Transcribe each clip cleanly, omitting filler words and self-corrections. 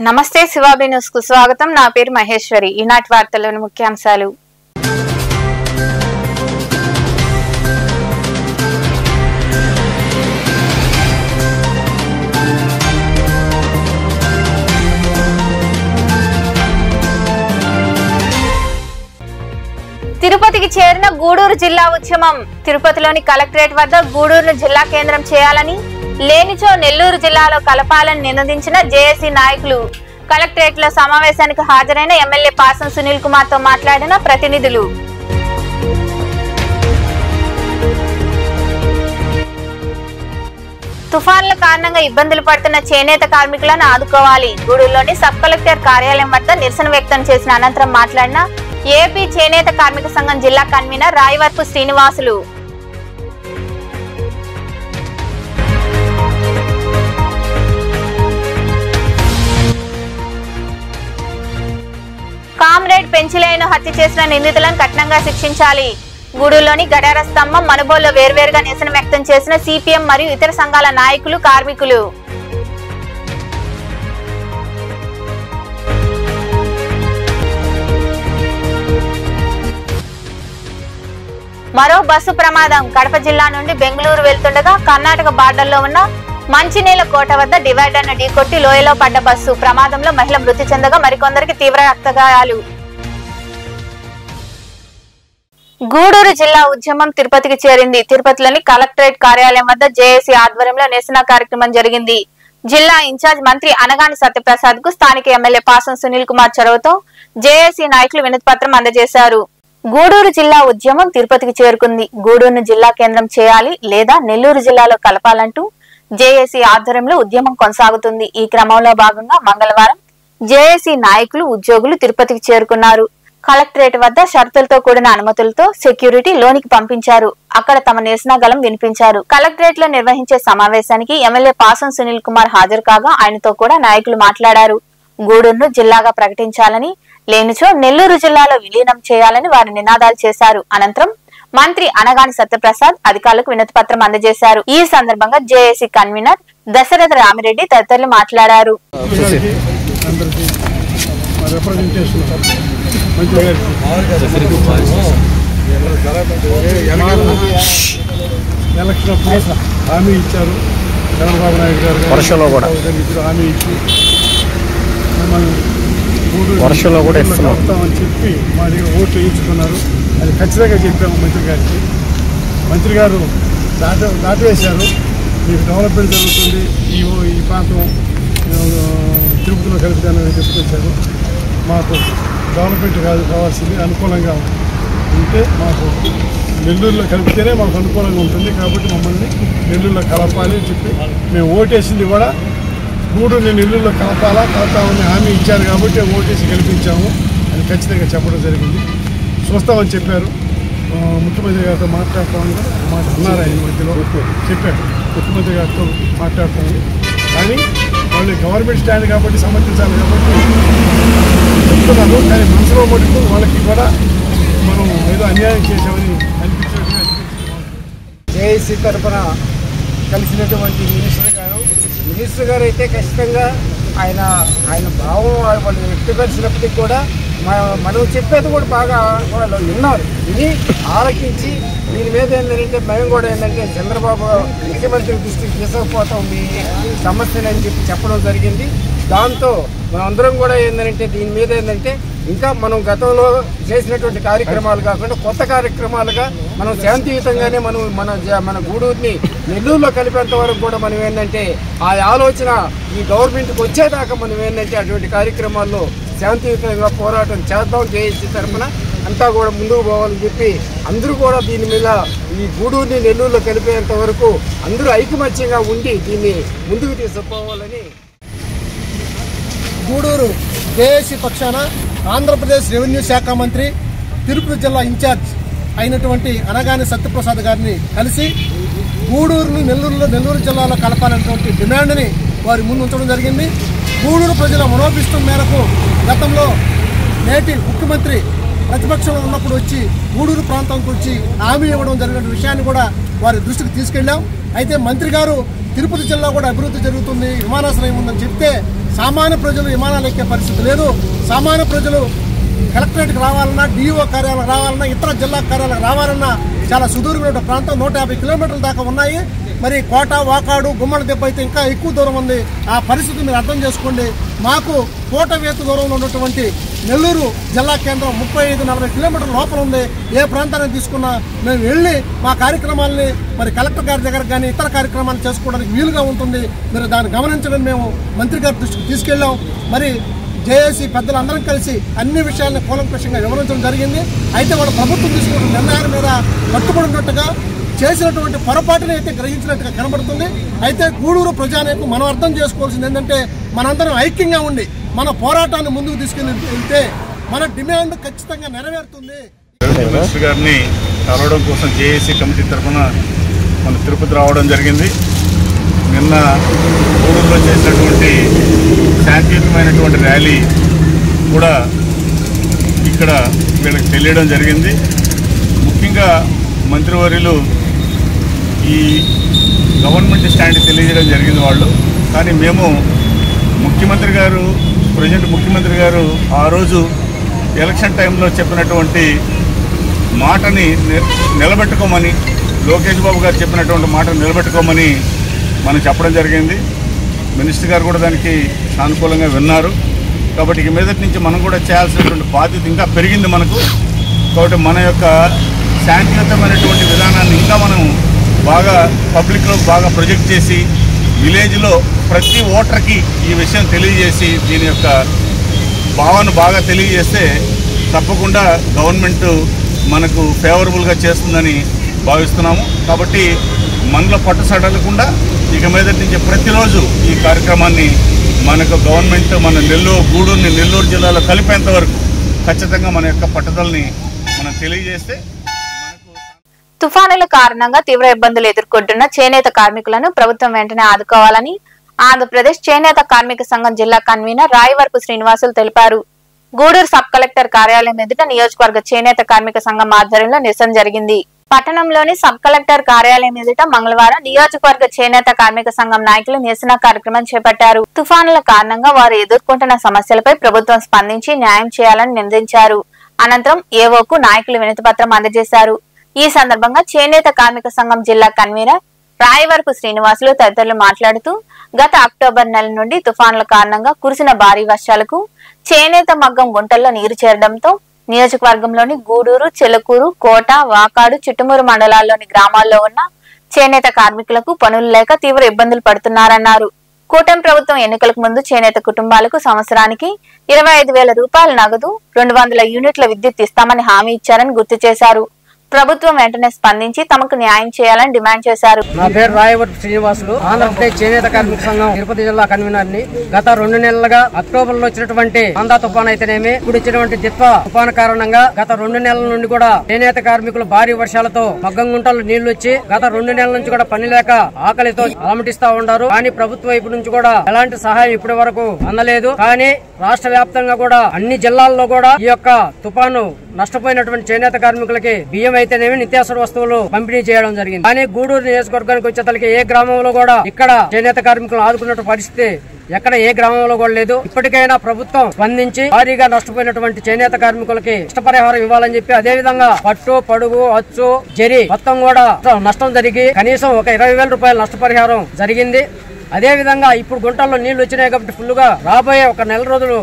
నమస్తే శివాబి న్యూస్ కు స్వాగతం. నా పేరు మహేశ్వరి. ఈనాటి వార్తల్లోని ముఖ్యాంశాలు. తిరుపతికి చేరిన గూడూరు జిల్లా ఉద్యమం. తిరుపతిలోని కలెక్టరేట్ వద్ద గూడూరును జిల్లా కేంద్రం చేయాలని, లేనిచో నెల్లూరు జిల్లాలో కలపాలని నినదించిన జేఏసీ నాయకులు. కలెక్టరేట్ లో సమావేశానికి హాజరైన ఎమ్మెల్యే పాసం సునీల్ కుమార్ తో మాట్లాడిన ప్రతినిధులు. తుఫాన్ల కారణంగా ఇబ్బందులు పడుతున్న చేనేత కార్మికులను ఆదుకోవాలి. గూడూరులోని సబ్ కలెక్టర్ కార్యాలయం వద్ద నిరసన వ్యక్తం చేసిన అనంతరం మాట్లాడిన ఏపీ చేనేత కార్మిక సంఘం జిల్లా కన్వీనర్ రాయవరపు శ్రీనివాసులు. కామ్రేడ్ పెంచిలేను హత్య చేసిన నిందితులను కఠినంగా శిక్షించాలి. గూడూరులోని గడార స్తంభం, మనుబోల్లో వేర్వేరుగా నిరసన వ్యక్తం చేసిన సిపిఎం మరియు ఇతర సంఘాల నాయకులు, కార్మికులు. మరో బస్సు ప్రమాదం. కడప జిల్లా నుండి బెంగళూరు వెళ్తుండగా కర్ణాటక బార్డర్లో ఉన్న మంచినీళ్ల కోట వద్ద డివైడర్ ను ఢీకొట్టి లోయలో పడ్డ బస్సు ప్రమాదంలో మహిళ మృతి చెందగా మరికొందరికి తీవ్ర రక్తగాయాలు. గూడూరు జిల్లా ఉద్యమం తిరుపతికి చేరింది. తిరుపతిలోని కలెక్టరేట్ కార్యాలయం వద్ద జేఏసీ ఆధ్వర్యంలో నిరసన కార్యక్రమం జరిగింది. జిల్లా ఇన్ఛార్జ్ మంత్రి అనగాని సత్యప్రసాద్ కు స్థానిక ఎమ్మెల్యే పాసం సునీల్ కుమార్ చొరవతో జేఏసీ నాయకులు వినతి పత్రం అందజేశారు. గూడూరు జిల్లా ఉద్యమం తిరుపతికి చేరుకుంది. గూడూరును జిల్లా కేంద్రం చేయాలి లేదా నెల్లూరు జిల్లాలో కలపాలంటూ జేఏసీ ఆధ్వర్యంలో ఉద్యమం కొనసాగుతుంది. ఈ క్రమంలో భాగంగా మంగళవారం జేఏసీ నాయకులు, ఉద్యోగులు తిరుపతికి చేరుకున్నారు. కలెక్టరేట్ వద్ద షరతులతో కూడిన అనుమతులతో సెక్యూరిటీ లోనికి పంపించారు. అక్కడ తమ నిరసన గళం వినిపించారు. కలెక్టరేట్ లో నిర్వహించే సమావేశానికి ఎమ్మెల్యే పాసం సునీల్ కుమార్ హాజరు కాగా ఆయనతో కూడా నాయకులు మాట్లాడారు. గూడూరును జిల్లాగా ప్రకటించాలని, లేనిచో నెల్లూరు జిల్లాలో విలీనం చేయాలని వారు నినాదాలు చేశారు. అనంతరం మంత్రి అనగాని సత్యప్రసాద్ అధికారులకు వినతి పత్రం అందజేశారు. ఈ సందర్భంగా జేఏసీ కన్వీనర్ దశరథ రామిరెడ్డి తదితరులు మాట్లాడారు. హామీ ఇచ్చారు చంద్రబాబు నాయుడు గారు. వర్షంలో కూడా హామీ ఇచ్చి వర్షంలో కూడా ఇస్తామని చెప్పి మా దగ్గర ఓట్లు వేయించుకున్నారు. అది ఖచ్చితంగా చెప్పాము మంత్రి గారికి. మంత్రి గారు దాటివేశారు. మీకు డెవలప్మెంట్ జరుగుతుంది, ఈ ప్రాంతం తిరుపతిలో కలుపుతానని చెప్పుకొచ్చారు. మాకు డెవలప్మెంట్ కావాల్సింది అనుకూలంగా ఉంటే మాకు నెల్లూరులో కలిపితేనే మాకు అనుకూలంగా ఉంటుంది. కాబట్టి మమ్మల్ని నెల్లూరులో కలపాలి అని చెప్పి మేము ఓటేసింది కూడా గూడూరుని నెల్లూరులో కలపామని హామీ ఇచ్చారు కాబట్టి ఓటేసి గెలిపించాము అని ఖచ్చితంగా చెప్పడం జరిగింది. చూస్తామని చెప్పారు. ముఖ్యమంత్రి గారితో మాట్లాడతామని అన్నారు. ఆయన మధ్యలో చెప్పారు ముఖ్యమంత్రి గారితో మాట్లాడతామని. కానీ వాళ్ళు గవర్నమెంట్ స్టాండ్ కాబట్టి సమర్థించాలి కాబట్టి చెప్తున్నారు. కానీ మనసులో మటుకు వాళ్ళకి కూడా మనం ఏదో అన్యాయం చేసామని అనిపించినట్టుగా జేఏసీ తరఫున కలిసినటువంటి మినిస్టర్ గారు అయితే ఖచ్చితంగా ఆయన భావం వాళ్ళు వ్యక్తపరిచినప్పటికీ కూడా మనం చెప్పేది కూడా బాగా వాళ్ళు విన్నారు. విని ఆలకించి దీని మీద ఏంటంటే మేము కూడా ఏంటంటే చంద్రబాబు ముఖ్యమంత్రి దృష్టికి తీసుకుపోతాం మీ సమస్యలు అని చెప్పడం జరిగింది. దాంతో మనందరం కూడా ఏంటంటే దీని మీద ఏంటంటే ఇంకా మనం గతంలో చేసినటువంటి కార్యక్రమాలు కాకుండా కొత్త కార్యక్రమాలుగా మనం శాంతియుతంగానే మన గూడూరుని నెల్లూరులో కలిపేంత వరకు కూడా మనం ఏంటంటే ఆ ఆలోచన ఈ గవర్నమెంట్కి వచ్చేదాకా మనం ఏంటంటే అటువంటి కార్యక్రమాల్లో శాంతియుతంగా పోరాటం చేద్దాం. జేఏసీ తరఫున అంతా కూడా ముందుకు పోవాలని చెప్పి అందరూ కూడా దీని మీద ఈ గూడూరుని నెల్లూరులో కలిపేంత వరకు అందరూ ఐకమత్యంగా ఉండి దీన్ని ముందుకు తీసుకుపోవాలని గూడూరు జేఏసీ పక్షాన ఆంధ్రప్రదేశ్ రెవెన్యూ శాఖ మంత్రి, తిరుపతి జిల్లా ఇన్ఛార్జ్ అయినటువంటి అనగాని సత్యప్రసాద్ గారిని కలిసి గూడూరును నెల్లూరు జిల్లాలో కలపాలనేటువంటి డిమాండ్ని వారి ముందు ఉంచడం జరిగింది. గూడూరు ప్రజల మనోభిష్టం మేరకు గతంలో నేటి ముఖ్యమంత్రి ప్రతిపక్షంలో ఉన్నప్పుడు వచ్చి గూడూరు ప్రాంతానికి వచ్చి హామీ ఇవ్వడం జరిగిన విషయాన్ని కూడా వారి దృష్టికి తీసుకెళ్ళాం. అయితే మంత్రి గారు తిరుపతి జిల్లా కూడా అభివృద్ధి జరుగుతుంది, విమానాశ్రయం ఉందని చెప్తే సామాన్య ప్రజలు విమానాలు ఎక్కే పరిస్థితి లేదు. సామాన్య ప్రజలు కలెక్టరేట్కి రావాలన్నా, డిఈఓ కార్యాలయాలకు రావాలన్నా, ఇతర జిల్లా కార్యాలయాలకు రావాలన్నా చాలా సుదూరమైన ప్రాంతం 150 కిలోమీటర్ల దాకా ఉన్నాయి. మరి కోట, వాకాడు, గుమ్మల దెబ్బ అయితే ఇంకా ఎక్కువ దూరం ఉంది. ఆ పరిస్థితి మీరు అర్థం చేసుకోండి. మాకు కోటవేత దూరంలో ఉన్నటువంటి నెల్లూరు జిల్లా కేంద్రం 35-40 కిలోమీటర్ల లోపల ఉంది. ఏ ప్రాంతాన్ని తీసుకున్నా మేము వెళ్ళి మా కార్యక్రమాలని మరి కలెక్టర్ గారి దగ్గర కానీ ఇతర కార్యక్రమాలు చేసుకోవడానికి వీలుగా ఉంటుంది. మీరు దాన్ని గమనించడం మేము మంత్రి గారి దృష్టికి తీసుకెళ్ళాం. మరి జేఏసీ పెద్దలందరం కలిసి అన్ని విషయాలను కూలంకషంగా వివరించడం జరిగింది. అయితే వాళ్ళ ప్రభుత్వం తీసుకున్న నిర్ణయాల మీద కట్టుబడినట్టుగా చేసినటువంటి పొరపాటుని అయితే గ్రహించినట్టుగా కనబడుతుంది. అయితే గూడూరు ప్రజానేకు మనం అర్థం చేసుకోవాల్సింది ఏంటంటే మనందరం ఐక్యంగా ఉండి మన పోరాటాన్ని ముందుకు తీసుకెళ్తే మన డిమాండ్ ఖచ్చితంగా నెరవేరుతుంది. మినిస్టర్ గారిని కలవడం కోసం జేఏసీ కమిటీ తరఫున మన తిరుపతి రావడం జరిగింది. నిన్న గూడూరులో చేసినటువంటి శాంతియుతమైనటువంటి ర్యాలీ కూడా ఇక్కడ వీళ్ళకి తెలియడం జరిగింది. ముఖ్యంగా మంత్రివర్యులు ఈ గవర్నమెంట్ స్టాండ్ తెలియజేయడం జరిగింది వాళ్ళు. కానీ మేము ప్రజెంట్ ముఖ్యమంత్రి గారు ఆ రోజు ఎలక్షన్ టైంలో చెప్పినటువంటి మాటని నిలబెట్టుకోమని, లోకేష్ బాబు గారు చెప్పినటువంటి మాటను నిలబెట్టుకోమని మనం చెప్పడం జరిగింది. మినిస్టర్ గారు కూడా దానికి సానుకూలంగా విన్నారు. కాబట్టి ఇక మీదటి నుంచి మనం కూడా చేయాల్సినటువంటి బాధ్యత ఇంకా పెరిగింది మనకు. కాబట్టి మన యొక్క శాంతియుతమైనటువంటి విధానాన్ని ఇంకా మనం బాగా పబ్లిక్లో బాగా ప్రొజెక్ట్ చేసి విలేజ్లో ప్రతి ఓటర్కి ఈ విషయం తెలియజేసి దీని యొక్క భావన బాగా తెలియజేస్తే తప్పకుండా గవర్నమెంట్ మనకు ఫేవరబుల్గా చేస్తుందని భావిస్తున్నాము. కాబట్టి మనలో పట్టుసడలకుండా ఇక మీదటి నుంచి ప్రతిరోజు ఈ కార్యక్రమాన్ని మనకు గవర్నమెంట్ మన గూడూరుని నెల్లూరు జిల్లాలో కలిపేంత వరకు ఖచ్చితంగా మన యొక్క పట్టుదలని మనం తెలియజేస్తే. తుఫానుల కారణంగా తీవ్ర ఇబ్బందులు ఎదుర్కొంటున్న చేనేత కార్మికులను ప్రభుత్వం వెంటనే ఆదుకోవాలని ఆంధ్రప్రదేశ్ చేనేత కార్మిక సంఘం జిల్లా కన్వీనర్ రాయవరపు శ్రీనివాసులు తెలిపారు. గూడూరు సబ్ కలెక్టర్ కార్యాలయం ఎదుట నియోజకవర్గ చేనేత కార్మిక సంఘం ఆధ్వర్యంలో నిరసన జరిగింది. పట్టణంలోని సబ్ కలెక్టర్ కార్యాలయం ఎదుట మంగళవారం నియోజకవర్గ చేనేత కార్మిక సంఘం నాయకులు నిరసన కార్యక్రమం చేపట్టారు. తుఫానుల కారణంగా వారు ఎదుర్కొంటున్న సమస్యలపై ప్రభుత్వం స్పందించి న్యాయం చేయాలని నిర్ణయించారు. అనంతరం ఏవోకు నాయకులు వినతిపత్రం అందజేశారు. ఈ సందర్భంగా చేనేత కార్మిక సంఘం జిల్లా కన్వీనర్ రాయవరపు శ్రీనివాసులు తదితరులు మాట్లాడుతూ గత అక్టోబర్ నెల నుండి తుఫానుల కారణంగా కురిసిన భారీ వర్షాలకు చేనేత మగ్గం గుంటల్లో నీరు చేరడంతో నియోజకవర్గంలోని గూడూరు, చెలకూరు, కోట, వాకాడు, చిట్టుమూరు మండలాల్లోని గ్రామాల్లో ఉన్న చేనేత కార్మికులకు పనులు లేక తీవ్ర ఇబ్బందులు పడుతున్నారన్నారు. కూటమి ప్రభుత్వం ఎన్నికలకు ముందు చేనేత కుటుంబాలకు సంవత్సరానికి 25,000 రూపాయల నగదు, 200 యూనిట్ల విద్యుత్ ఇస్తామని హామీ ఇచ్చారని గుర్తు చేశారు. ప్రభుత్వం వెంటనే స్పందించి తమకు న్యాయం చేయాలని డిమాండ్ చేశారు. నా పేరు రాయవరపు శ్రీనివాసులు, ఆంధ్రప్రదేశ్ చేనేత కార్మిక సంఘం తిరుపతి జిల్లా కన్వీనర్ ని. గత 2 నెలలుగా అక్టోబర్ లో వచ్చినటువంటి ఆంధ్ర తుఫాన్ అయితేనేమి, ఇప్పుడు ఇచ్చినటువంటి దిత్వా తుఫాను కారణంగా గత 2 నెలల నుండి కూడా చేనేత కార్మికులు భారీ వర్షాలతో మగ్గం గుంటలు నీళ్లు వచ్చి గత 2 నెలల నుంచి కూడా పని లేక ఆకలితో అలమటిస్తా ఉన్నారు. కానీ ప్రభుత్వం వైపు నుంచి కూడా ఎలాంటి సహాయం ఇప్పటి వరకు అందలేదు. కానీ రాష్ట్ర వ్యాప్తంగా కూడా అన్ని జిల్లాల్లో కూడా ఈ యొక్క తుఫాను నష్టపోయినటువంటి చేనేత కార్మికులకి బియ్యం అయితేనేమి, నిత్యావసర వస్తువులు పంపిణీ చేయడం జరిగింది. కానీ గూడూరు నియోజకవర్గానికి వచ్చేతలకి ఏ గ్రామంలో కూడా ఇక్కడ చేనేత కార్మికులను ఆదుకున్న పరిస్థితి ఎక్కడ ఏ గ్రామంలో కూడా లేదు. ఇప్పటికైనా ప్రభుత్వం స్పందించి భారీగా నష్టపోయినటువంటి చేనేత కార్మికులకి నష్టపరిహారం ఇవ్వాలని చెప్పి, అదే విధంగా పట్టు, పడుగు, అచ్చు, జరి మొత్తం కూడా నష్టం జరిగి కనీసం ఒక 20,000 రూపాయల నష్టపరిహారం జరిగింది. అదే విధంగా ఇప్పుడు గుంటల్లో నీళ్లు వచ్చినాయి కాబట్టి ఫుల్గా రాబోయే ఒక నెల రోజులు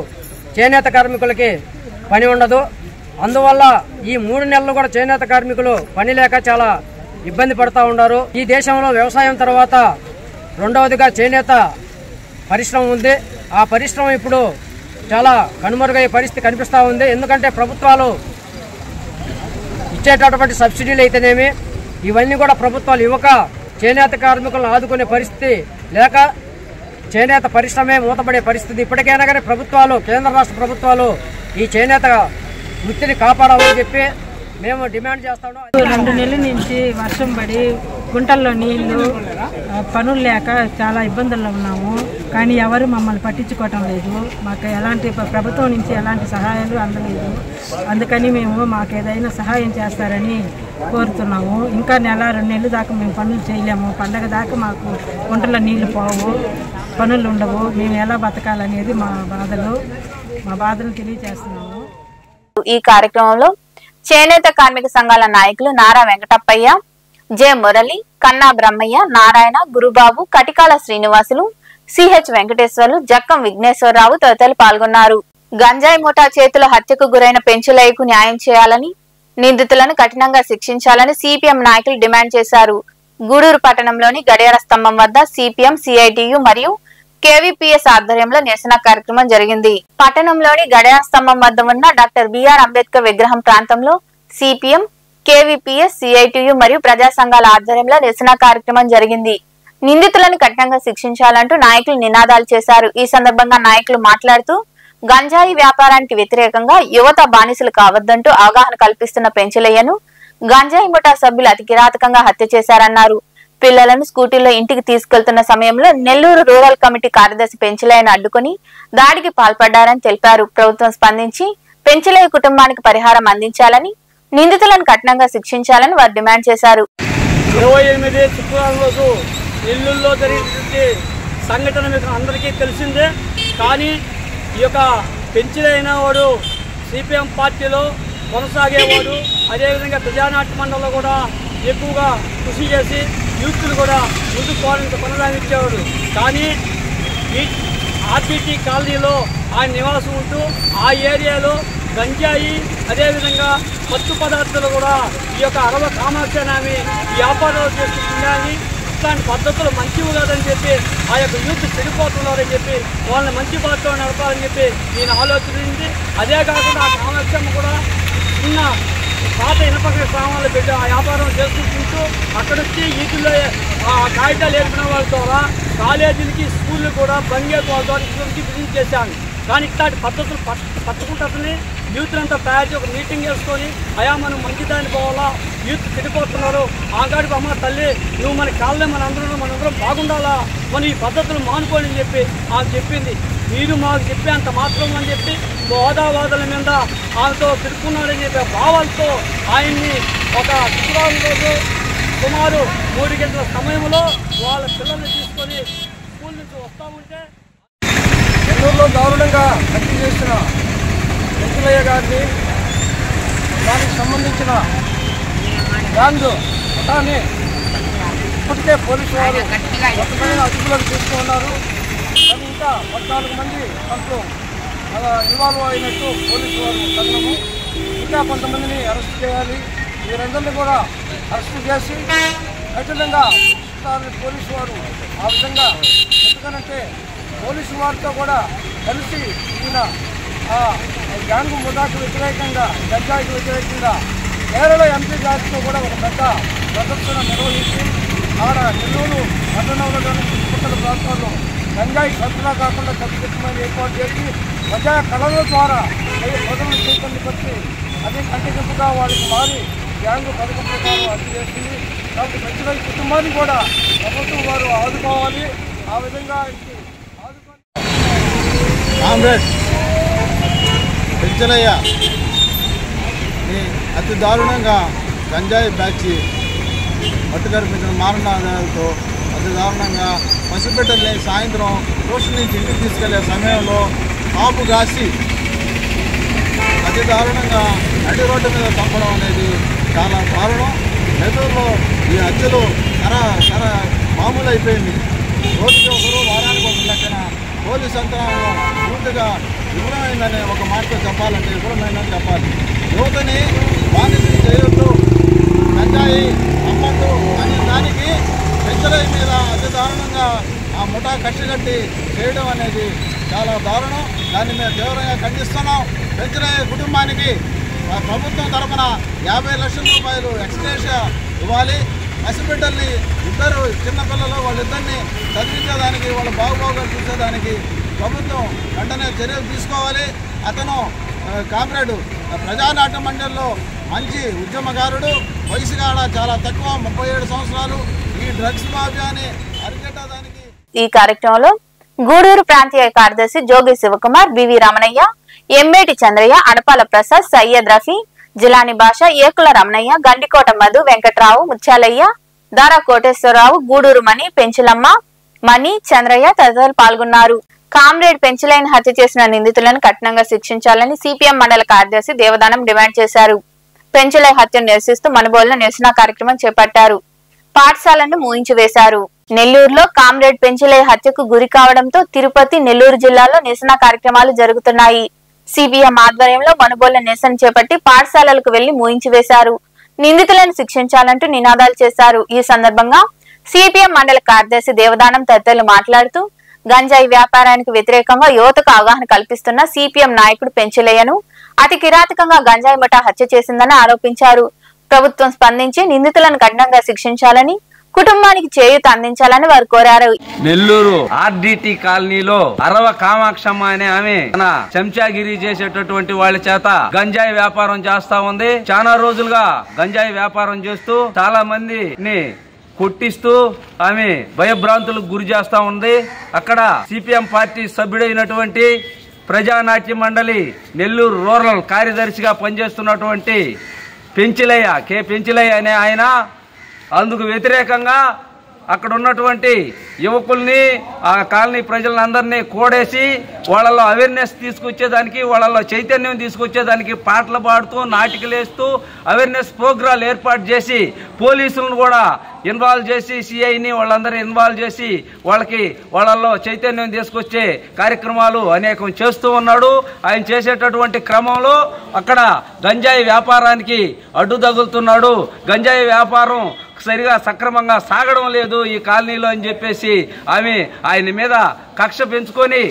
చేనేత కార్మికులకి పని ఉండదు. అందువల్ల ఈ 3 నెలలు కూడా చేనేత కార్మికులు పని లేక చాలా ఇబ్బంది పడతా ఉన్నారు. ఈ దేశంలో వ్యవసాయం తర్వాత రెండవదిగా చేనేత పరిశ్రమ ఉంది. ఆ పరిశ్రమ ఇప్పుడు చాలా కనుమరుగయ్యే పరిస్థితి కనిపిస్తూ ఉంది. ఎందుకంటే ప్రభుత్వాలు ఇచ్చేటటువంటి సబ్సిడీలు అయితేనేమి ఇవన్నీ కూడా ప్రభుత్వాలు ఇవ్వక చేనేత కార్మికులను ఆదుకునే పరిస్థితి లేక చేనేత పరిశ్రమే మూతపడే పరిస్థితి. ఇప్పటికైనా కానీ ప్రభుత్వాలు, కేంద్ర రాష్ట్ర ప్రభుత్వాలు ఈ చేనేత వృత్తిని కాపాడాలని చెప్పి మేము డిమాండ్ చేస్తాము. 2 నెలల నుంచి వర్షం పడి గుంటల్లో నీళ్లు, పనులు లేక చాలా ఇబ్బందుల్లో ఉన్నాము. కానీ ఎవరు మమ్మల్ని పట్టించుకోవటం లేదు. మాకు ఎలాంటి ప్రభుత్వం నుంచి ఎలాంటి సహాయాలు అందలేదు. అందుకని మేము మాకు ఏదైనా సహాయం చేస్తారని కోరుతున్నాము. ఇంకా 1-2 నెలల దాకా మేము పనులు చేయలేము. పండగ దాకా మాకు గుంటల్లో నీళ్లు పోవు. పనులు ఉండవు. మేము ఎలా బతకాలనేది మా బాధను తెలియజేస్తున్నాము. ఈ కార్యక్రమంలో చేనేత కార్మిక సంఘాల నాయకులు నారా వెంకటప్పయ్య, జె మురళి, కన్నా బ్రహ్మయ్య, నారాయణ, గురుబాబు, కటికాల శ్రీనివాసులు, సిహెచ్ వెంకటేశ్వర్లు, జక్కం విఘ్నేశ్వరరావు తదితరులు పాల్గొన్నారు. గంజాయి ముఠా చేతుల హత్యకు గురైన పెంచులయ్యకు న్యాయం చేయాలని, నిందితులను కఠినంగా శిక్షించాలని సిపిఎం నాయకులు డిమాండ్ చేశారు. గూడూరు పట్టణంలోని గడియార స్తంభం వద్ద సిపిఎం, సిఐటియు మరియు కేవీపీఎస్ ఆధ్వర్యంలో నిరసన కార్యక్రమం జరిగింది. పట్టణంలోని గడియార స్తంభం వద్ద ఉన్న డాక్టర్ బిఆర్ అంబేద్కర్ విగ్రహం ప్రాంతంలో సిపిఎం, కేవీపీఎస్, సిఐటియు మరియు ప్రజా సంఘాల ఆధ్వర్యంలో నిరసన కార్యక్రమం జరిగింది. నిందితులను కఠినంగా శిక్షించాలంటూ నాయకులు నినాదాలు చేశారు. ఈ సందర్భంగా నాయకులు మాట్లాడుతూ గంజాయి వ్యాపారానికి వ్యతిరేకంగా యువత బానిసలు కావద్దంటూ అవగాహన కల్పిస్తున్న పెంచులయ్యను గంజాయి ముఠా సభ్యులు అతి కిరాతకంగా హత్య చేశారన్నారు. పిల్లలను స్కూటీలో ఇంటికి తీసుకెళ్తున్న సమయంలో నెల్లూరు రూరల్ కమిటీ కార్యదర్శి పెంచులయ్యను అడ్డుకుని దాడికి పాల్పడ్డారని తెలిపారు. ప్రభుత్వం స్పందించి పెంచులయ్య కుటుంబానికి పరిహారం అందించాలని, నిందితులను కఠినంగా శిక్షించాలని వారు డిమాండ్ చేశారు. 28 శుక్రవారం రోజు నెల్లూరులో జరిగినటువంటి సంఘటన మీకు అందరికీ తెలిసిందే. కానీ ఈ యొక్క పెంచులైన వాడు సిపిఎం పార్టీలో కొనసాగేవాడు. అదేవిధంగా ప్రజానాట్య మండలిలో కూడా ఎక్కువగా కృషి చేసి యూత్లు కూడా ముందుకు కొనసాగించేవాడు. కానీ ఈ ఆర్టీటీ కాలనీలో ఆయన నివాసం ఉంటూ ఆ ఏరియాలో గంజాయి అదేవిధంగా మత్తు పదార్థాలు కూడా ఈ యొక్క అరవ కామాక్షనామి వ్యాపారాలు చేస్తున్నాయని, ఇట్లాంటి పద్ధతులు మంచివి కాదని చెప్పి ఆ యొక్క యూత్ చెడిపోతున్నారని చెప్పి వాళ్ళని మంచి బాటలో నడపాలని చెప్పి నేను ఆలోచించింది. అదే కాకుండా ఆ కామాక్షమ్మ కూడా చిన్న పాత ఇనపక సామాన్లు పెట్టి ఆ వ్యాపారం చేసుకుంటూ అక్కడొచ్చి వీటిల్లో ఆ కాగితాలు ఏర్పిన వాళ్ళ ద్వారా కాలేజీలకి స్కూళ్ళు కూడా బంగేట్ వాళ్ళ ద్వారా ఇటువంటి విజిట్ చేశాను. కానీ ఇట్లాంటి పద్ధతులు పట్టుకుంటుందని యూత్లంతా తయారు చేసి ఒక మీటింగ్ చేసుకొని అయా మనం మంచిదాన్ని పోవాలా, యూత్ చెడిపోతున్నారు, ఆగాడికి అమ్మ తల్లి నువ్వు మన కాళ్ళే మనందరం బాగుండాలా, మనం ఈ పద్ధతులు మానుకోని చెప్పి ఆమె చెప్పింది. మీరు మాకు చెప్పేంత మాత్రం అని చెప్పి హోదావాదుల మీద ఆమెతో తిరుక్కున్నాడని చెప్పే భావాలతో ఆయన్ని ఒక శుక్రవారం రోజు సుమారు 3 గంటల సమయంలో వాళ్ళ పిల్లల్ని తీసుకొని స్కూల్ నుంచి వస్తూ ఉంటే నెల్లూరులో దారుణంగా హత్య చేసిన పెంచులయ్య గారిని, దానికి సంబంధించిన గ్యాంగ్ ముఠాని ఇప్పటికే పోలీసు వారు కొత్తమైన అదుపులోకి తీసుకున్నారు. కానీ ఇంకా 14 మంది దాంట్లో ఇన్వాల్వ్ అయినట్టు పోలీసు వారు తగ్గము. ఇంకా కొంతమందిని అరెస్ట్ చేయాలి. వీరందరినీ కూడా అరెస్ట్ చేసి ఖచ్చితంగా పోలీసు వారు ఆ విధంగా, ఎందుకనంటే పోలీసు వారితో కూడా కలిసి ఈయన గ్యాంగ్ ముఠాకు వ్యతిరేకంగా, గంజాయికి వ్యతిరేకంగా కేరళ ఎంపీ గారితో కూడా ఒక పెద్ద ప్రదర్శన నిర్వహించి ఆడ నెల్లూరు పట్టణంలోని చుట్టుపక్కల ప్రాంతాల్లో గంజాయి సరఫరా కాకుండా ఖచ్చితమైన ఏర్పాటు చేసి ప్రజా కళల ద్వారా ప్రజలను చైతన్యపరిచి అదే కంటింపుగా వాళ్ళకి మారి గ్యాంగ్ పథకం ప్రకారం అది చేసింది. కాబట్టి పెంచులయ్య కుటుంబాన్ని కూడా ప్రభుత్వం వారు ఆదుకోవాలి. ఆ విధంగా కామ్రేడ్ పెంచులయ్య అతి దారుణంగా గంజాయి బ్యాచి మట్టుకరిపించిన మారణాలతో అతి దారుణంగా పసిబిడ్డల్ని సాయంత్రం ట్యూషన్ నుంచి ఇంటికి తీసుకెళ్లే సమయంలో కాపు కాసి అతి దారుణంగా నడి రోడ్డు మీద చంపడం అనేది చాలా దారుణం. నెల్లూరులో ఈ హత్యలు మామూలు అయిపోయింది. రోజుకి ఒకరు, వారానికి ఒక లెక్కన పోలీస్ యంత్రాంగం పూర్తిగా వివరమైందనే ఒక మాటతో చెప్పాలంటే వివరమైందని చెప్పాలి. యువతని బానిసలు చేయొద్దు, గంజాయి అమ్మద్దు అనే దానికి పెంచులయ్య మీద అతి దారుణంగా ఆ ముఠా కట్టి చేయడం అనేది చాలా దారుణం. దాన్ని మేము తీవ్రంగా ఖండిస్తున్నాం. పెంచులయ్య కుటుంబానికి ప్రభుత్వం తరఫున 50 లక్షల రూపాయలు ఎక్స్గ్రేషియా ఇవ్వాలి. పసిబిడ్డల్ని ఇద్దరు చిన్నపిల్లలు వాళ్ళిద్దరిని చదివించేదానికి, వాళ్ళ బాగుబాగుగా చూసేదానికి ప్రభుత్వం వెంటనే చర్యలు తీసుకోవాలి. అతను కామ్రేడు ప్రజానాట్య మండలిలో మంచి ఉద్యమకారుడు, వయసు కూడా చాలా తక్కువ, 37 సంవత్సరాలు. ఈ డ్రగ్స్ మాఫియాని అరికట్టడానికి ఈ కార్యక్రమంలో గూడూరు ప్రాంతీయ కార్యదర్శి జోగి శివకుమార్, బివి రమణయ్య, ఎంబేటి చంద్రయ్య, అడపాల ప్రసాద్, సయ్యద్ రఫీ, జిలాని భాష, ఏకుల రమణయ్య, గండికోట మధు, వెంకట్రావు, ముత్యాలయ్య, దారా కోటేశ్వరరావు, గూడూరు మణి, పెంచులమ్మ, మణి, చంద్రయ్య తదితరులు పాల్గొన్నారు. కామ్రేడ్ పెంచలైన హత్య చేసిన నిందితులను కఠినంగా శిక్షించాలని సిపిఎం మండల కార్యదర్శి దేవదానం డిమాండ్ చేశారు. పెంచలై హత్యను నిరసిస్తూ మనుబోలులో నిరసన కార్యక్రమం చేపట్టారు. పాఠశాలను మూయించివేశారు. నెల్లూరులో కామ్రేడ్ పెంచలై హత్యకు గురి కావడంతో తిరుపతి, నెల్లూరు జిల్లాలో నిరసన కార్యక్రమాలు జరుగుతున్నాయి. సిపిఎం ఆధ్వర్యంలో మనుబోలులో నిరసన చేపట్టి పాఠశాలలకు వెళ్లి మూయించివేశారు. నిందితులను శిక్షించాలంటూ నినాదాలు చేశారు. ఈ సందర్భంగా సిపిఎం మండల కార్యదర్శి దేవదానం తదితరులు మాట్లాడుతూ గంజాయి వ్యాపారానికి వ్యతిరేకంగా యువతకు అవగాహన కల్పిస్తున్న సిపిఎం నాయకుడు పెంచలయ్యను అతి కిరాతకంగా గంజాయి ముఠా హత్య చేసిందని ఆరోపించారు. ప్రభుత్వం స్పందించి నిందితులను కఠినంగా శిక్షించాలని, కుటుంబానికి చేయూత అందించాలని వారు కోరారు. నెల్లూరు ఆర్డిటి కాలనీలో అరవ కామాక్షమ్మ అనే ఆమె తన చెంచాగిరి చేసేటటువంటి వాళ్ళ చేత గంజాయి వ్యాపారం చేస్తా ఉంది. చాలా రోజులుగా గంజాయి వ్యాపారం చేస్తూ చాలా మందిని కొట్టిస్తూ ఆమె భయభ్రాంతులకు గురి చేస్తా ఉంది. అక్కడ సిపిఎం పార్టీ సభ్యుడైనటువంటి ప్రజానాట్య మండలి నెల్లూరు రూరల్ కార్యదర్శిగా పనిచేస్తున్నటువంటి పెంచలయ్య అనే ఆయన అందుకు వ్యతిరేకంగా అక్కడ ఉన్నటువంటి యువకుల్ని, ఆ కాలనీ ప్రజలందరినీ కూడేసి వాళ్ళలో అవేర్నెస్ తీసుకొచ్చేదానికి, వాళ్ళలో చైతన్యం తీసుకొచ్చేదానికి పాటలు పాడుతూ, నాటికలు వేస్తూ అవేర్నెస్ ప్రోగ్రాలు ఏర్పాటు చేసి పోలీసులను కూడా ఇన్వాల్వ్ చేసి, సిఐని వాళ్ళందరినీ ఇన్వాల్వ్ చేసి వాళ్ళల్లో చైతన్యం తీసుకొచ్చే కార్యక్రమాలు అనేకం చేస్తూ ఉన్నాడు. ఆయన చేసేటటువంటి క్రమంలో అక్కడ గంజాయి వ్యాపారానికి అడ్డు తగులుతున్నాడు. గంజాయి వ్యాపారం సరిగా సక్రమంగా సాగడం లేదు ఈ కాలనీలో అని చెప్పేసి ఆయన మీద కక్ష పెంచుకొని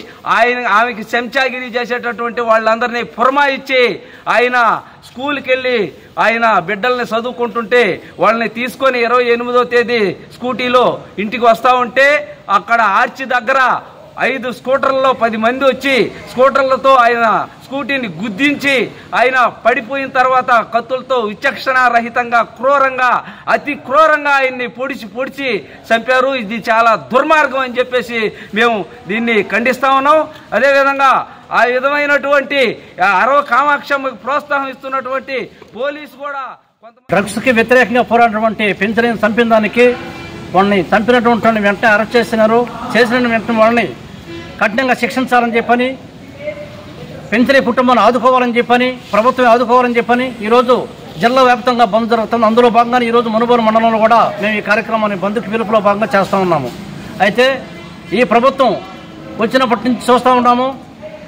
ఆమెకి చెంచాగిరి చేసేటటువంటి వాళ్ళందరినీ పురమాయిచ్చి ఆయన స్కూల్కి వెళ్ళి ఆయన బిడ్డల్ని చదువుకుంటుంటే వాళ్ళని తీసుకొని 28వ తేదీ స్కూటీలో ఇంటికి వస్తా ఉంటే అక్కడ ఆర్చి దగ్గర 5 స్కూటర్లలో 10 మంది వచ్చి స్కూటర్లతో ఆయన స్కూటీని గుద్దించి ఆయన పడిపోయిన తర్వాత కత్తులతో విచక్షణారహితంగా అతి క్రూరంగా ఆయన్ని పొడిచి చంపారు. ఇది చాలా దుర్మార్గం అని చెప్పేసి మేము దీన్ని ఖండిస్తా ఉన్నాం. అదేవిధంగా ఆ విధమైనటువంటి అరవ కామాక్షమ్మకి ప్రోత్సాహం ఇస్తున్నటువంటి పోలీసు కూడా డ్రగ్స్ కి వ్యతిరేకంగా పోరాడినటువంటి పెంచలేని చంపిన దానికి వాళ్ళని చంపినటువంటి వెంటనే అరెస్ట్ చేసినారు. చేసిన వెంటనే వాళ్ళని కఠినంగా శిక్షించాలని చెప్పని, పెంచలే కుటుంబాన్ని ఆదుకోవాలని చెప్పని, ప్రభుత్వం ఆదుకోవాలని చెప్పని ఈరోజు జిల్లా వ్యాప్తంగా బంద్ జరుగుతుంది. అందులో భాగంగా ఈరోజు మనుబోలు మండలంలో కూడా మేము ఈ కార్యక్రమాన్ని బంధుకు పిలుపులో భాగంగా చేస్తూ ఉన్నాము. అయితే ఈ ప్రభుత్వం వచ్చినప్పటి నుంచి చూస్తూ ఉన్నాము,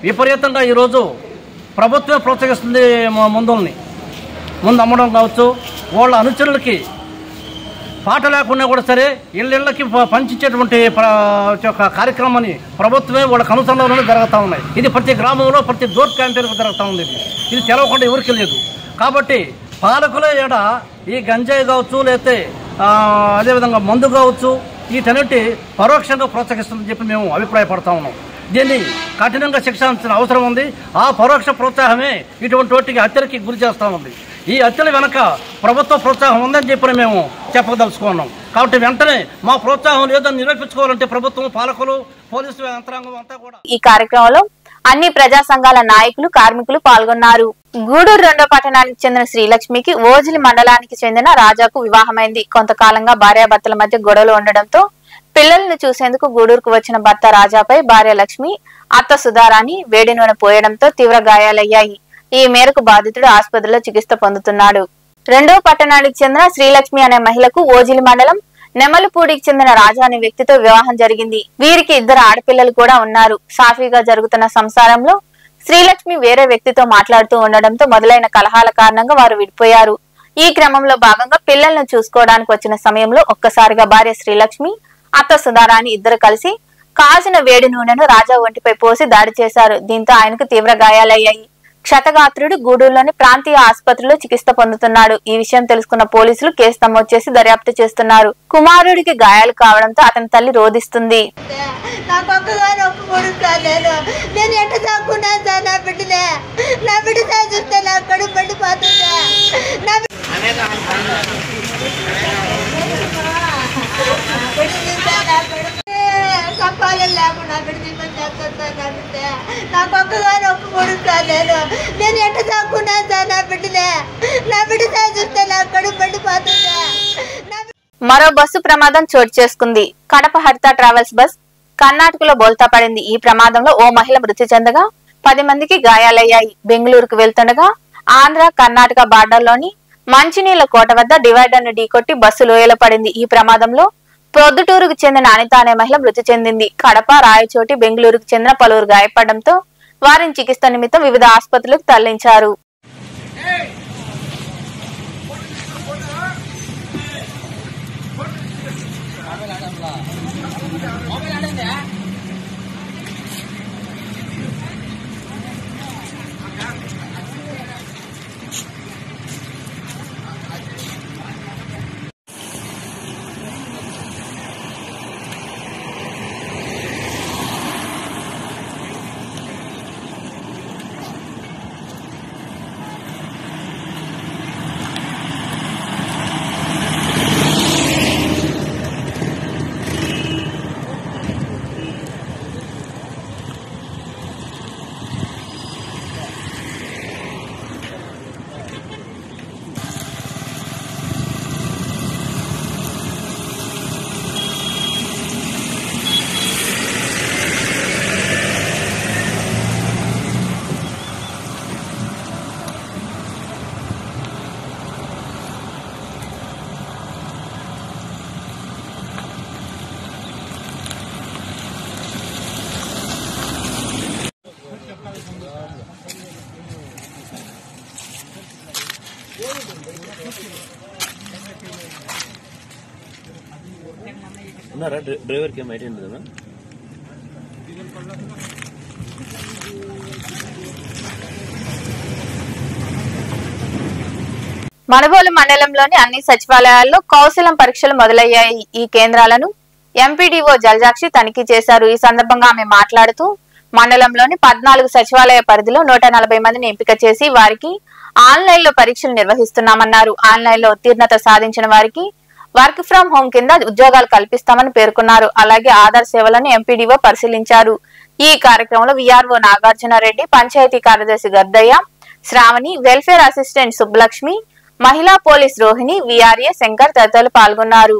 విపరీతంగా ఈరోజు ప్రభుత్వమే ప్రోత్సహిస్తుంది ముందు అమ్మడం కావచ్చు, వాళ్ళ అనుచరులకి పాట లేకుండా కూడా సరే ఇళ్ళకి పంచించేటువంటి కార్యక్రమాన్ని ప్రభుత్వమే వాళ్ళ అనుసరణలోనే జరుగుతూ ఉన్నాయి. ఇది ప్రతి గ్రామంలో ప్రతి డోర్ క్యాంపెయిన్కి జరుగుతూ ఉంది. ఇది తెలవకుండా ఎవరికి లేదు. కాబట్టి పాలకులే ఏడ ఈ గంజాయి కావచ్చు, లేకపోతే అదేవిధంగా మందు కావచ్చు, వీటన్నిటి పరోక్షంగా ప్రోత్సహిస్తుందని చెప్పి మేము అభిప్రాయపడతా ఉన్నాం. దీన్ని కఠినంగా శిక్షించాల్సిన అవసరం ఉంది. ఆ పరోక్ష ప్రోత్సాహమే ఇటువంటి వాటికి హత్యలకి గురి చేస్తూ ఉంది. ఈ హత్యల వెనక ప్రభుత్వ ప్రోత్సాహం ఉందని చెప్పి మేము చెప్పదలుచుకున్నాం. కాబట్టి వెంటనే మా ప్రోత్సాహం లేదని నిరూపించుకోవాలంటే ప్రభుత్వం, పాలకులు, పోలీసు యంత్రాంగం అంతా కూడా. ఈ కార్యక్రమంలో అన్ని ప్రజా సంఘాల నాయకులు, కార్మికులు పాల్గొన్నారు. గూడూరు 2వ పట్టణానికి చెందిన శ్రీలక్ష్మికి ఓజిలి మండలానికి చెందిన రాజాకు వివాహమైంది. కొంతకాలంగా భార్యాభర్తల మధ్య గొడవలు ఉండడంతో పిల్లలను చూసేందుకు గూడూరుకు వచ్చిన భర్త రాజాపై భార్య లక్ష్మి, అత్త సుధారాణి వేడి నూనె పోయడంతో తీవ్ర గాయాలయ్యాయి. ఈ మేరకు బాధితుడు ఆసుపత్రిలో చికిత్స పొందుతున్నాడు. 2వ పట్టణానికి చెందిన శ్రీలక్ష్మి అనే మహిళకు ఓజిలి మండలం నెమలిపూడికి చెందిన రాజా అనే వ్యక్తితో వివాహం జరిగింది. వీరికి 2 ఆడపిల్లలు కూడా ఉన్నారు. సాఫీగా జరుగుతున్న సంసారంలో శ్రీలక్ష్మి వేరే వ్యక్తితో మాట్లాడుతూ ఉండడంతో మొదలైన కలహాల కారణంగా వారు విడిపోయారు. ఈ క్రమంలో భాగంగా పిల్లలను చూసుకోవడానికి వచ్చిన సమయంలో ఒక్కసారిగా భార్య శ్రీలక్ష్మి, అత్త సుధారాణి ఇద్దరు కలిసి కాసిన వేడి నూనెను రాజా ఒంటిపై పోసి దాడి చేశారు. దీంతో ఆయనకు తీవ్ర గాయాలయ్యాయి. క్షతగాత్రుడు గూడూరులోని ప్రాంతీయ ఆసుపత్రిలో చికిత్స పొందుతున్నాడు. ఈ విషయం తెలుసుకున్న పోలీసులు కేసు నమోదు చేసి దర్యాప్తు చేస్తున్నారు. కుమారుడికి గాయాలు కావడంతో అతని తల్లి రోధిస్తుంది. లేకుండా నాకు ఒక్కగానే ఒక్క కొడుకు నేను ఎట్ట చాక్కున్నాను సార్. నా బిడ్డ చూస్తే నా కడుపు పడిపోతుందా. మరో బస్సు ప్రమాదం చోటు చేసుకుంది. కడప హరిత ట్రావెల్స్ బస్ కర్ణాటకలో బోల్తా పడింది. ఈ ప్రమాదంలో ఓ మహిళ మృతి చెందగా 10 మందికి గాయాలయ్యాయి. బెంగళూరుకు వెళ్తుండగా ఆంధ్ర కర్ణాటక బార్డర్లోని మంచినీళ్ల కోట వద్ద డివైడర్ ను ఢీకొట్టి బస్సు లోయలో పడింది. ఈ ప్రమాదంలో ప్రొద్దుటూరుకు చెందిన అనిత అనే మహిళ మృతి చెందింది. కడప, రాయచోటి, బెంగళూరుకు చెందిన పలువురు గాయపడడంతో వారిని చికిత్స నిమిత్తం వివిధ ఆసుపత్రులకు తరలించారు. ఉన్నారా డ్రైవర్కి ఏం ఐడియా ఉంది కదా? మనుబోలు మండలంలోని అన్ని సచివాలయాల్లో కౌశలం పరీక్షలు మొదలయ్యాయి. ఈ కేంద్రాలను ఎంపీడీఓ జలజాక్షి తనిఖీ చేశారు. ఈ సందర్భంగా ఆమె మాట్లాడుతూ మండలంలోని 14 సచివాలయ పరిధిలో 140 మందిని ఎంపిక చేసి వారికి ఆన్లైన్ లో పరీక్షలు నిర్వహిస్తున్నామన్నారు. ఆన్లైన్ లో ఉత్తీర్ణత సాధించిన వారికి వర్క్ ఫ్రం హోం కింద ఉద్యోగాలు కల్పిస్తామని పేర్కొన్నారు. అలాగే ఆధార్ సేవలను ఎంపీడీఓ పరిశీలించారు. ఈ కార్యక్రమంలో వీఆర్ఓ నాగార్జునారెడ్డి, పంచాయతీ కార్యదర్శి గద్దయ్య, శ్రావణి, వెల్ఫేర్ అసిస్టెంట్ సుబ్బలక్ష్మి, మహిళా పోలీస్ రోహిణి, వీఆర్ఏ శంకర్ తదితరులు పాల్గొన్నారు.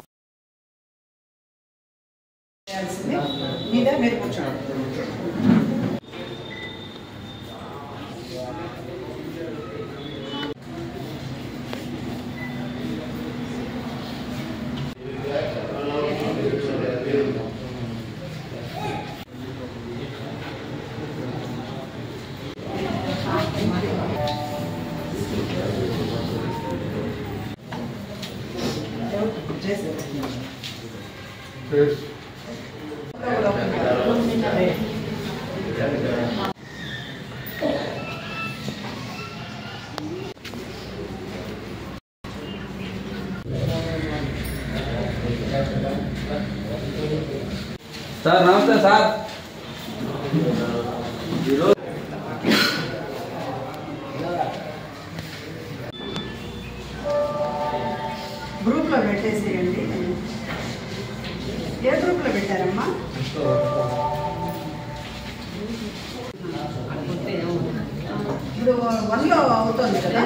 సార్ నమస్తే సార్. గ్రూప్ లో పెట్టేసేయండి. ఏ గ్రూప్ లో పెట్టారమ్మా? ఇప్పుడు 1 లో అవుతుంది కదా,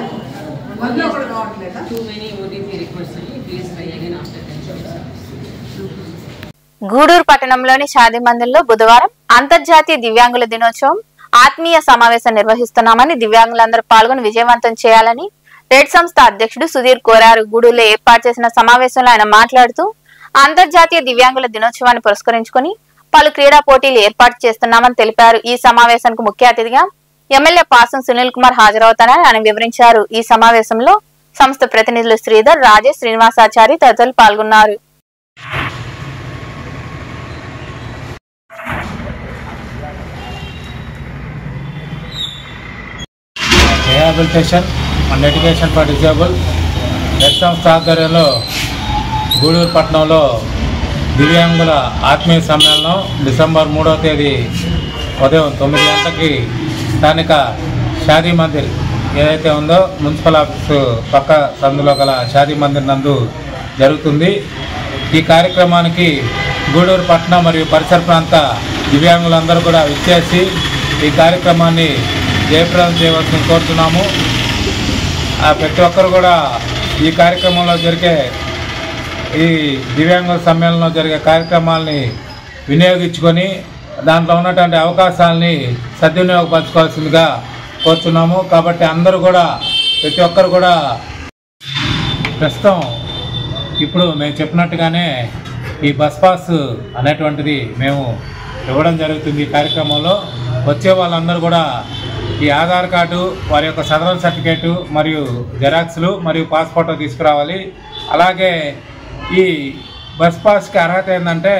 1 లో కూడా రావట్లేదా? గూడూరు పట్టణంలోని షాదీ మందిర్లో బుధవారం అంతర్జాతీయ దివ్యాంగుల దినోత్సవం ఆత్మీయ సమావేశం నిర్వహిస్తున్నామని దివ్యాంగులందరూ పాల్గొని విజయవంతం చేయాలని రెడ్ సంస్థ అధ్యక్షుడు సుధీర్ కోరారు. గూడూరులో ఏర్పాటు చేసిన సమావేశంలో ఆయన మాట్లాడుతూ అంతర్జాతీయ దివ్యాంగుల దినోత్సవాన్ని పురస్కరించుకుని పలు క్రీడా పోటీలు ఏర్పాటు చేస్తున్నామని తెలిపారు. ఈ సమావేశానికి ముఖ్య అతిథిగా ఎమ్మెల్యే పాసం సునీల్ కుమార్ హాజరవుతారని ఆయన వివరించారు. ఈ సమావేశంలో సంస్థ ప్రతినిధులు శ్రీధర్, రాజేష్, శ్రీనివాసాచారి తదితరులు పాల్గొన్నారు. Rehabilitation and education for disable red సంస్థ ఆధ్వర్యంలో గూడూరు పట్టణంలో దివ్యాంగుల ఆత్మీయ సమ్మేళనం డిసెంబర్ 3వ తేదీ ఉదయం 9 గంటలకి స్థానిక షాదీ మందిర్ ఏదైతే ఉందో మున్సిపల్ ఆఫీసు పక్క సందులో గల షాదీ మందిర్ నందు జరుగుతుంది. ఈ కార్యక్రమానికి గూడూరు పట్టణం మరియు పరిసర ప్రాంత దివ్యాంగులందరూ కూడా విచ్చేసి ఈ కార్యక్రమాన్ని జయప్రదం చేయవలసింది కోరుతున్నాము. ప్రతి ఒక్కరు కూడా ఈ కార్యక్రమంలో జరిగే ఈ దివ్యాంగుల సమ్మేళనంలో జరిగే కార్యక్రమాలని వినియోగించుకొని దాంట్లో ఉన్నటువంటి అవకాశాలని సద్వినియోగపరచుకోవాల్సిందిగా కోరుచున్నాము. కాబట్టి అందరూ కూడా ప్రతి ఒక్కరు కూడా ప్రస్తుతం ఇప్పుడు మేము చెప్పినట్టుగానే ఈ బస్ పాస్ అనేటువంటిది మేము ఇవ్వడం జరుగుతుంది. ఈ కార్యక్రమంలో వచ్చే వాళ్ళందరూ కూడా ఈ ఆధార్ కార్డు, వారి యొక్క సదరన్ సర్టిఫికేటు మరియు జెరాక్స్లు మరియు పాస్పోర్ట్ తీసుకురావాలి. అలాగే ఈ బస్ పాస్కి అర్హత ఏంటంటే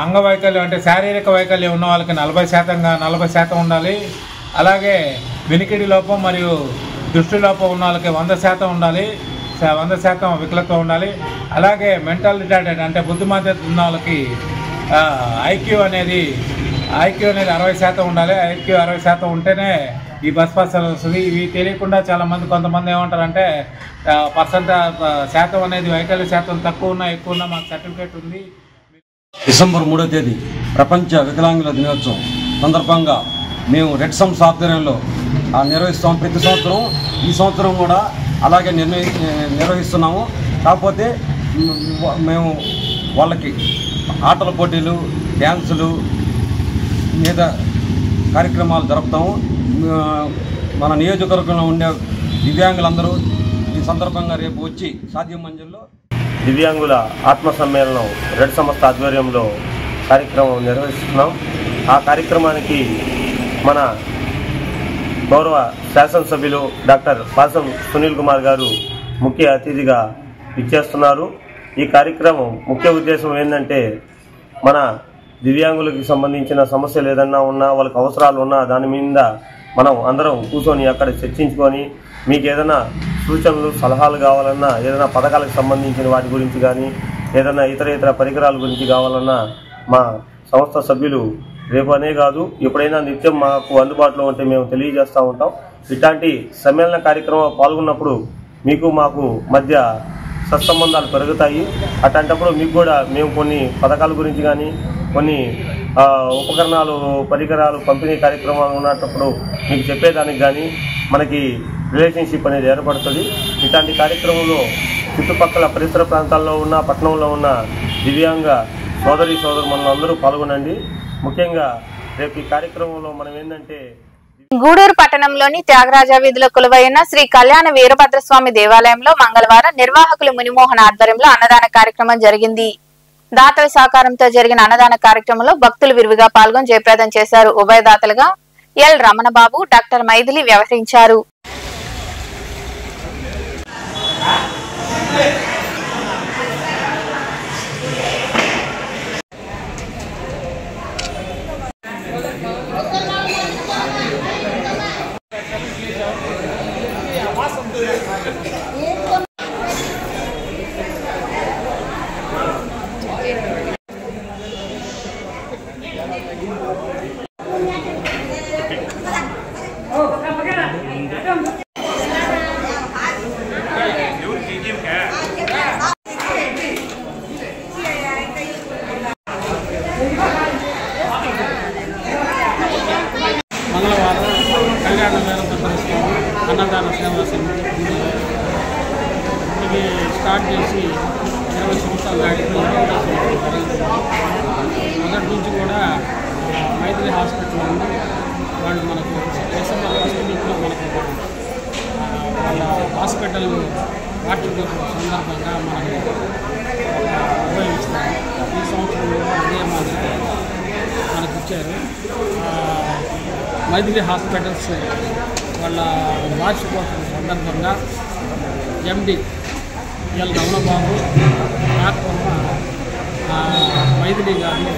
అంగవైకల్యం అంటే శారీరక వైకల్యం ఉన్న వాళ్ళకి 40% ఉండాలి. అలాగే వినికిడి లోపం మరియు దృష్టి లోపం ఉన్న వాళ్ళకి 100% ఉండాలి, 100% వికలత్వం ఉండాలి. అలాగే మెంటల్ రిటార్డెడ్ అంటే బుద్ధిమాంద్యత ఉన్న వాళ్ళకి ఐక్యూ అనేది 60% ఉండాలి. ఐక్యూ 60% ఉంటేనే ఈ బస్ పాస్ వస్తుంది. ఇవి తెలియకుండా కొంతమంది ఏమంటారంటే శాతం అనేది వైకల్య శాతం తక్కువ ఉన్నా ఎక్కువ ఉన్నా మాకు సర్టిఫికేట్ ఉంది. డిసెంబర్ 3వ తేదీ ప్రపంచ వికలాంగుల దినోత్సవం సందర్భంగా మేము రెడ్ సమ్స్ ఆధ్వర్యంలో నిర్వహిస్తాం. ప్రతి సంవత్సరం ఈ సంవత్సరం కూడా అలాగే నిర్వహిస్తున్నాము. కాకపోతే మేము వాళ్ళకి ఆటల పోటీలు, డ్యాన్సులు మీద కార్యక్రమాలు జరుపుతాము. మన నియోజకవర్గంలో ఉండే దివ్యాంగులందరూ ఈ సందర్భంగా రేపు వచ్చి సాధ్యం మంజుల్లో దివ్యాంగుల ఆత్మ సమ్మేళనం రెడ్ సంస్థ ఆధ్వర్యంలో కార్యక్రమం నిర్వహిస్తున్నాం. ఆ కార్యక్రమానికి మన గౌరవ శాసనసభ్యులు డాక్టర్ పాసం సునీల్ కుమార్ గారు ముఖ్య అతిథిగా ఇచ్చేస్తున్నారు. ఈ కార్యక్రమం ముఖ్య ఉద్దేశం ఏంటంటే మన దివ్యాంగులకు సంబంధించిన సమస్యలు ఏదన్నా ఉన్నా, వాళ్ళకి అవసరాలు ఉన్నా దాని మీద మనం అందరం కూర్చొని అక్కడ చర్చించుకొని మీకు ఏదైనా సూచనలు సలహాలు కావాలన్నా, ఏదైనా పథకాలకు సంబంధించిన వాటి గురించి కానీ ఏదైనా ఇతర పరికరాల గురించి కావాలన్నా మా సంస్థ సభ్యులు రేపు అనే కాదు ఎప్పుడైనా నిత్యం మాకు అందుబాటులో ఉంటే మేము తెలియజేస్తూ ఉంటాం. ఇట్లాంటి సమ్మేళన కార్యక్రమం పాల్గొన్నప్పుడు మీకు మాకు మధ్య సత్సంబంధాలు పెరుగుతాయి. అట్లాంటప్పుడు మీకు కూడా మేము కొన్ని పథకాల గురించి కానీ కొన్ని ఉపకరణాలు, పరికరాలు పంపిణీ కార్యక్రమాలు ఉన్నప్పుడు మీకు చెప్పేదానికి కానీ మనకి రిలేషన్షిప్ అనేది ఏర్పడుతుంది. ఇట్లాంటి కార్యక్రమంలో చుట్టుపక్కల పరిసర ప్రాంతాల్లో ఉన్న, పట్టణంలో ఉన్న దివ్యాంగ సోదరులు అందరూ పాల్గొనండి. ముఖ్యంగా రేపు ఈ కార్యక్రమంలో మనం ఏంటంటే గూడూరు పట్టణంలోని త్యాగరాజ వీధిలో కొలువైన శ్రీ కళ్యాణ వీరభద్రస్వామి దేవాలయంలో మంగళవారం నిర్వాహకులు మునిమోహన్ ఆధ్వర్యంలో అన్నదాన కార్యక్రమం జరిగింది. దాతల సహకారంతో జరిగిన అన్నదాన కార్యక్రమంలో భక్తులు విరివిగా పాల్గొని జయప్రదం చేశారు. ఉభయదాతలుగా ఎల్ రమణబాబు, డాక్టర్ మైథిలి వ్యవహరించారు. అన్నదాన సేవా సమితి ఇది స్టార్ట్ చేసి 20 సంవత్సరాలు మొదటి నుంచి కూడా మైత్రి హాస్పిటల్ ఉంది. వాళ్ళు మనకు డిసెంబర్ 1 వీక్లో మనకు వాళ్ళ హాస్పిటల్ వార్షికోత్సవం సందర్భంగా మనకు ఉపయోగిస్తారు. ఈ సంవత్సరం కూడా అదే మాదిరి మనకు ఇచ్చారు. మైథిలి హాస్పిటల్స్ వాళ్ళ వార్షికోత్సవం సందర్భంగా ఎండి ఎల్ రమణబాబు, నాగపమ్మ, మైథిలి గారిని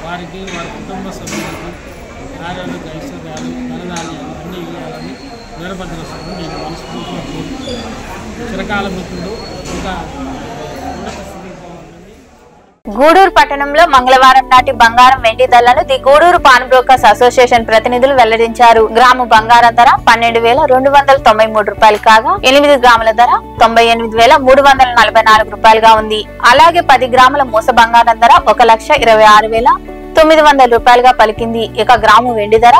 వారికి వారి కుటుంబ సభ్యులకు ఆరోగ్య ఐశ్వర్యాలు, ధనధాన్యాలు అన్నీ ఇవ్వాలని వీరభద్రస్వామి నేను మనస్ఫూర్తిగా చిరకాల మిత్రుడు ఇంకా ఉన్నత గూడూరు పట్టణంలో మంగళవారం నాటి బంగారం వెండి ధరలను the Gudur pawn brokers association ప్రతినిధులు వెల్లడించారు. గ్రాము బంగారం ధర 12,293 రూపాయలు కాగా 8 గ్రాముల ధర 98,344 రూపాయలుగా ఉంది. అలాగే 10 గ్రాముల మూస బంగారం ధర 1,26,900 రూపాయలుగా పలికింది. ఇక గ్రాము వెండి ధర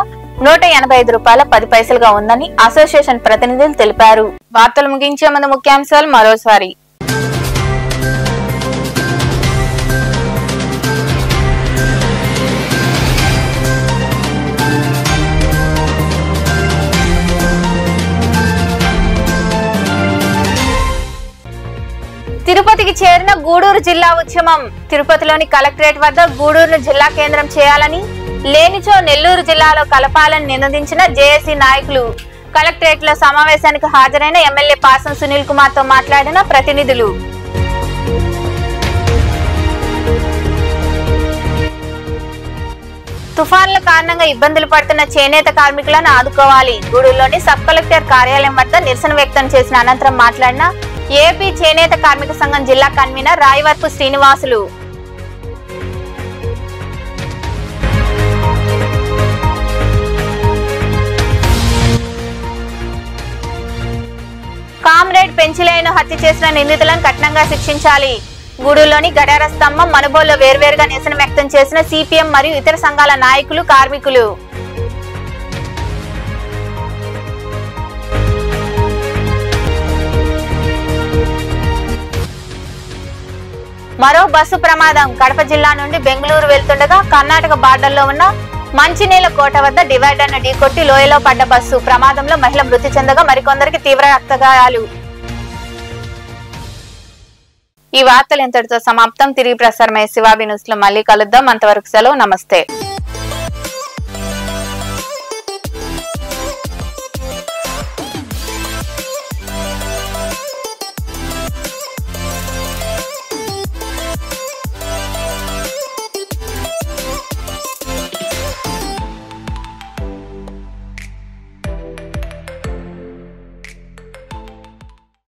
రూపాయల ఉందని అసోసియేషన్ ప్రతినిధులు తెలిపారు. వార్తలు ముగించే ముందు ముఖ్యాంశాలు మరోసారి. తిరుపతికి చేరిన గూడూరు జిల్లా ఉద్యమం. తిరుపతిలోని కలెక్టరేట్ వద్ద గూడూరును జిల్లా కేంద్రం చేయాలని, లేనిచో నెల్లూరు జిల్లాలో కలపాలని నినదించిన జేఏసీ నాయకులు. కలెక్టరేట్ లో సమావేశానికి హాజరైన ఎమ్మెల్యే పాసం సునీల్ కుమార్ తో మాట్లాడిన ప్రతినిధులు. తుఫాన్ల కారణంగా ఇబ్బందులు పడుతున్న చేనేత కార్మికులను ఆదుకోవాలి. గూడూరులోని సబ్ కలెక్టర్ కార్యాలయం వద్ద నిరసన వ్యక్తం చేసిన అనంతరం మాట్లాడిన ఏపీ చేనేత కార్మిక సంఘం జిల్లా కన్వీనర్ రాయవరపు శ్రీనివాసులు. కామ్రేడ్ పెంచిలేను హత్య చేసిన నిందితులను కఠినంగా శిక్షించాలి. గూడూరులోని గడార స్తంభం, మనుబోల్లో వేర్వేరుగా నిరసన వ్యక్తం చేసిన సిపిఎం మరియు ఇతర సంఘాల నాయకులు, కార్మికులు. మరో బస్సు ప్రమాదం. కడప జిల్లా నుండి బెంగళూరు వెళ్తుండగా కర్ణాటక బార్డర్లో ఉన్న మంచినీళ్ల కోట వద్ద డివైడర్ను ఢీకొట్టి లోయలో పడ్డ బస్సు ప్రమాదంలో మహిళ మృతి చెందగా మరికొందరికి తీవ్ర రక్తగాయాలు. ఈ వార్తలు ఇంతటితో సమాప్తం. తిరిగి ప్రసారమయ్యే శివాబి న్యూస్ లో మళ్ళీ కలుద్దాం. అంతవరకు సెలవు. నమస్తే.